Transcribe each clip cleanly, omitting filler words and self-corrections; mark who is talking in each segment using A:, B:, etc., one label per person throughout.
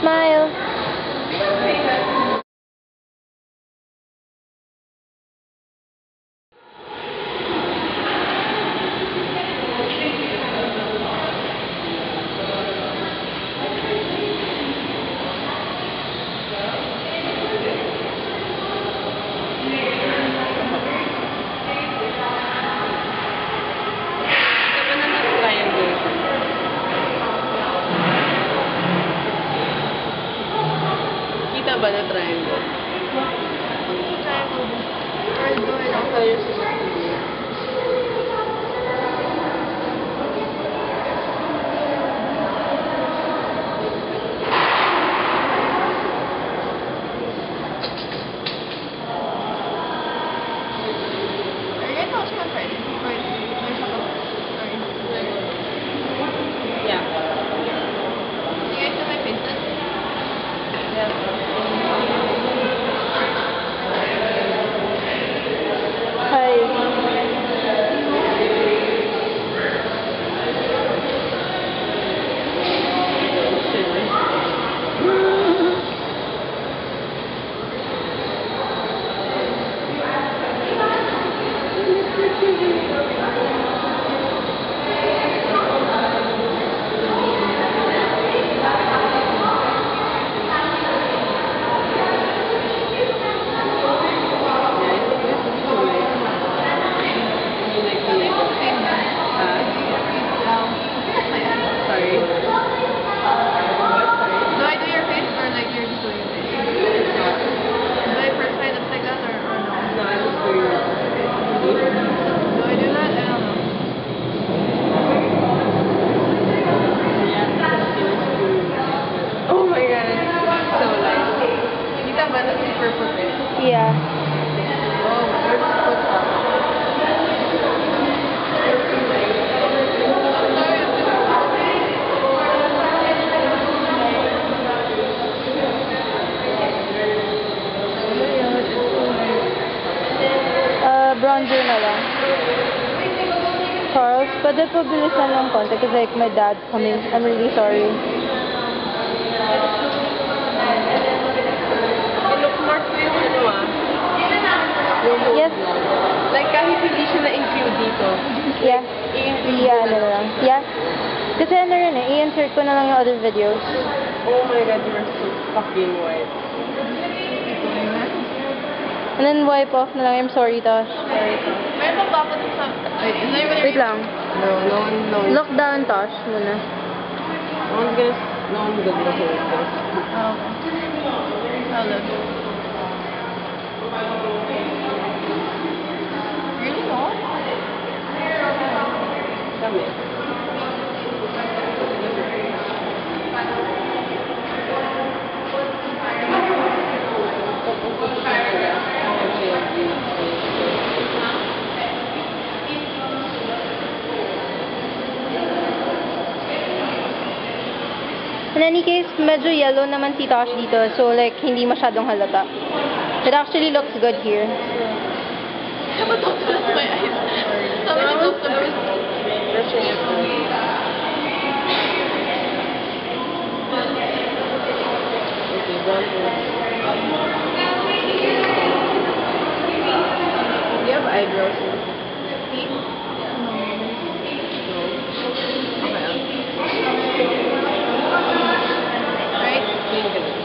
A: Smile.
B: Kita ba na triangle? Yeah.
C: You guys know my faces?
A: Hi.
B: Sorry.
C: Do I do your face or like you're just doing your face? Do I first my lips like that or no?
B: No, I was doing it.
C: Do I do that? I don't know.
B: Oh my god, it's so light. Kita ba na super pupil?
A: Yeah.
B: Oh, where's the foot stop?
A: Bronzer na lang. Charles, pwede pa bilisan ng konti kasi like my dad's coming. I'm really sorry.
B: Look mark ko yung ano Yung whole
A: Yes.
B: vlog. Like kahit hindi siya na-include dito.
A: Yeah.
B: I-include
A: Yeah,
B: ko
A: ano na lang. Yeah. Kasi ano rin eh, i-insert ko na lang yung other videos.
B: Oh my god, you're so fucking white.
A: And then wipe off na lang. I'm sorry, Tosh.
C: Meron pa ba ako dun sa... Wait, is there even
A: Wait lang.
B: No one.
A: Look down, Tosh, muna.
B: No one's gonna hear this.
C: Oh, okay. I'll look. Really not?
B: Kami.
A: In any case, medyo yellow naman si Tosh dito. So, like, hindi masyadong halata. It actually looks good here.
C: But don't touch my eyes. Tell me to close the first.
B: Brushing it out. Okay, one more. Do you have eyebrows?
C: Right?
B: Clean ka lang.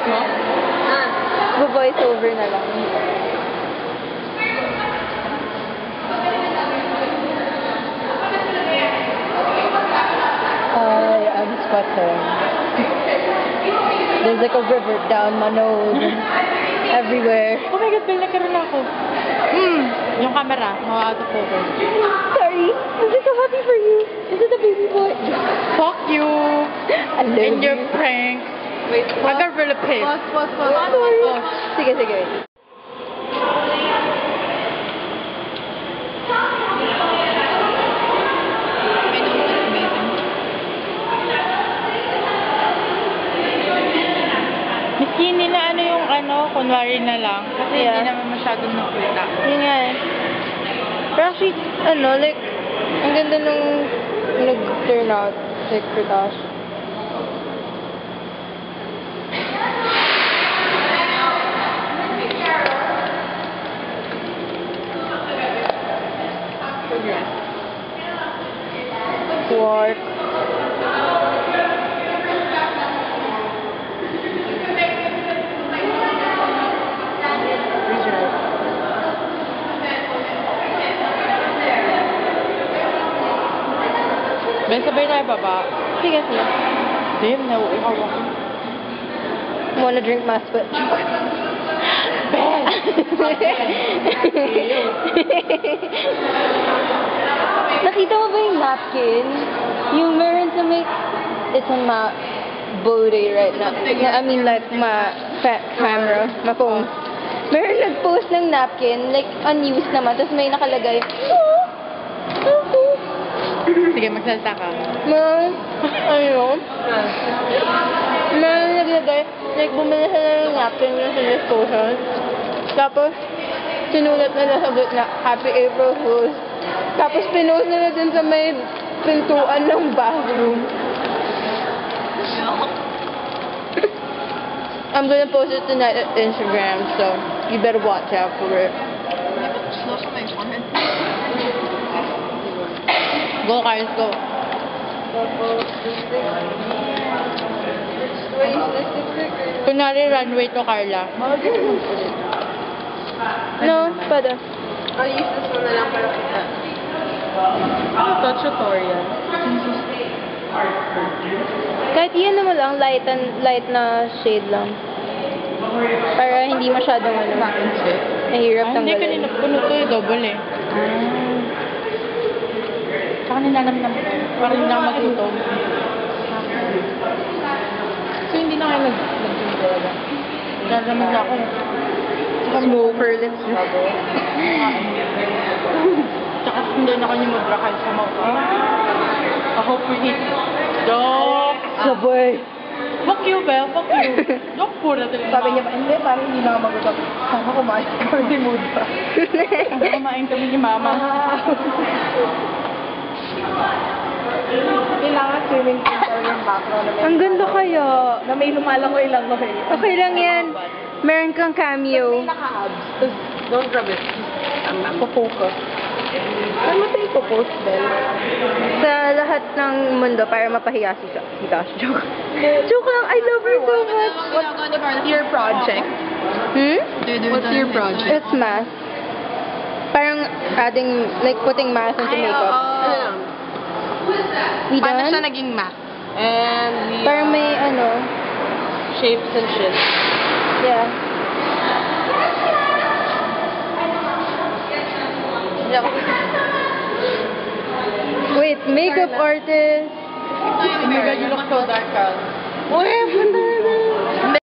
B: mo?
A: Voice over na lang. I'm sweating. There's like a river down my nose. Everywhere.
D: Oh my God, Bel, nagkaroon ako. Yung camera, out of focus.
A: Sorry. I'm just so happy for you. Is it a baby boy?
D: Fuck you!
A: I love
D: And your
A: you.
D: prank.
B: Wait,
D: I got really pissed.
B: Pause.
A: Sorry. Sige, sige.
C: I know it's amazing.
D: Miski hindi na ano yung kunwari na lang. Kasi
A: Yeah.
D: hindi naman masyadong nakita.
A: Yun nga eh. Pero actually, like, ang ganda nung nag-turn out, like, for Tosh. Quark.
D: May sabay tayo baba.
A: Sige, sige.
D: Damn, nauuhaw ako.
A: Wanna drink my spit? Nakita mo ba yung napkin? Yung meron sa may... It's on my body right now. I mean, like, my camera, my phone. Meron nag-post ng napkin, like, unused naman, tapos may nakalagay,
D: Sige, magsalita ka.
A: ano? Meron naglagay, like, bumili sila ng napkin yung sa disposal. Tapos, sinulat na sagot na, Happy April Fools. Tapos, pinost nila dun sa may pintuan ng bathroom. I'm gonna post it tonight at Instagram, so you better watch out for it.
C: I put slush on my forehead.
D: Go, Carlos, go. Kunwari, runway to Carla.
A: No, pwede.
B: I'll use this one na lang para kita.
D: Ito, tutorial.
A: Kahit yan naman lang, light na shade lang. Para hindi masyadong nahirap
D: Hindi,
A: tanggalin.
D: kanina puno to yung double eh. Tsaka nilalamnam ko. Parang hindi na ako magutom. So, hindi na kayo nag-gym talaga. Nalaman ako eh.
A: Smoker lips.
D: Tsaka hindi na kayo magrakal sa mouth. I hope we eat. Dok!
A: Sabay.
D: Fuck you, Belle. Fuck you. Dok, pura talaga.
A: Sabi niya pa, hindi, parang hindi na ako magutom. Sana kumain. Parang di mood pa.
D: Sana kumain kami ni Mama.
B: Kailangan swimming pool talaga yung background na may...
A: Ang ganda kaya.
B: Na may lumalangoy lang ako eh.
A: Okay lang yan. Meron kang cameo.
B: Naka-abs. Tapos, don't rub it. Focus. Ano tayo ipopost, Bel?
A: Sa lahat ng mundo para mapahiya si Tosh. Joke. Joke lang. I love her so much.
B: What's your project? What's your project?
A: It's math. Parang adding, like putting math into makeup.
B: Ano lang?
A: We
B: Paano siya
A: done?
B: naging math? And we,
A: Parang may
B: shapes and shit.
A: yeah. Wait, makeup artist.
D: Oh my God, you look so dark, Carl.
B: Uy, punta